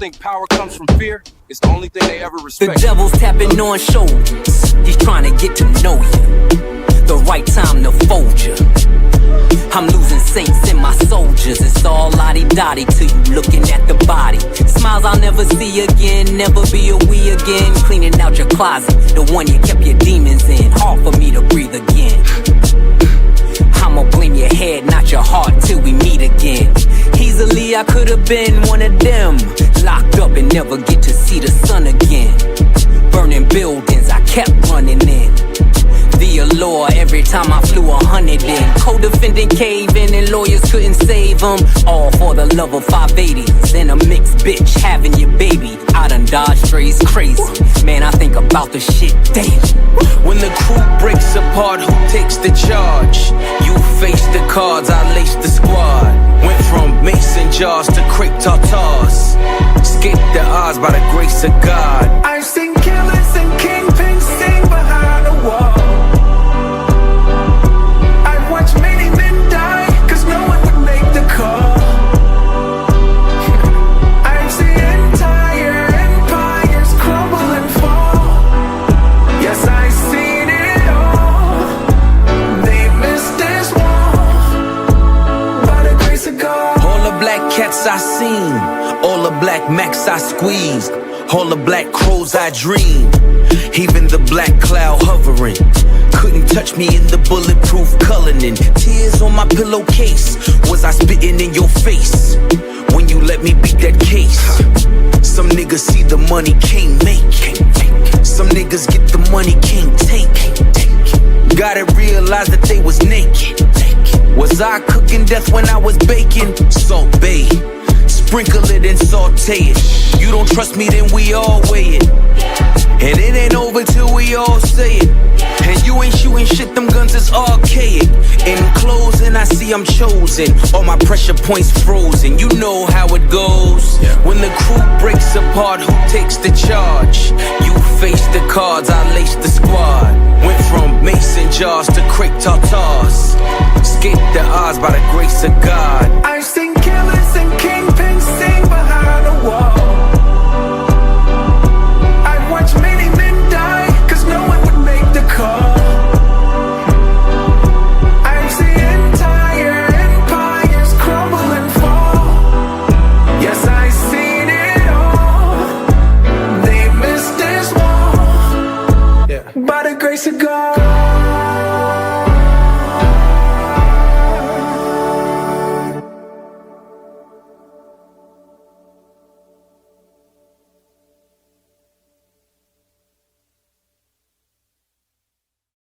think power comes from fear, it's the only thing they ever respect. The devil's tapping on shoulders. He's trying to get to know you. The right time to fold you. I'm losing saints in my soldiers. It's all lottie-dottie to you looking at the body. Smiles I'll never see again, never be a we again. Cleaning out your closet, the one you kept your demons in. Hard for me to breathe again. I'ma blame your head, not your heart, till we meet again. Easily I could've been one of them, locked up and never get to see the sun again. Burning buildings I kept running in. The allure every time I flew 100 in. Co-defendant caving and lawyers couldn't save them. All for the love of 580s and a mixed bitch having your baby. I done dodged strays crazy. Man, I think about the shit daily. When the crew breaks apart, who takes the charge? You face the cards, I lace the squad. Went from mason jars to crepe tartars. Escaped the odds by the grace of God. I've seen killers and kingpins sing behind the wall. I've watched many men die, cause no one would make the call. I've seen entire empires crumble and fall. Yes, I've seen it all. They missed this wall by the grace of God. All the black cats I seen, all the black macs I squeezed, all the black crows I dreamed, even the black cloud hovering. Couldn't touch me in the bulletproof Cullinan. Tears on my pillowcase. Was I spitting in your face when you let me beat that case? Some niggas see the money, can't make. Some niggas get the money, can't take. Gotta realize that they was naked. Was I cooking death when I was baking? Salt Bay, sprinkle it and saute it. You don't trust me, then we all weigh it. And it ain't over till we all say it. And you ain't shooting shit, them guns is archaic. In closing, I see I'm chosen. All my pressure points frozen. You know how it goes. When the crew breaks apart, who takes the charge? You face the cards, I lace the squad. Went from mason jars to crepe tartars. Escaped the odds by the grace of God. I've seen killers and kings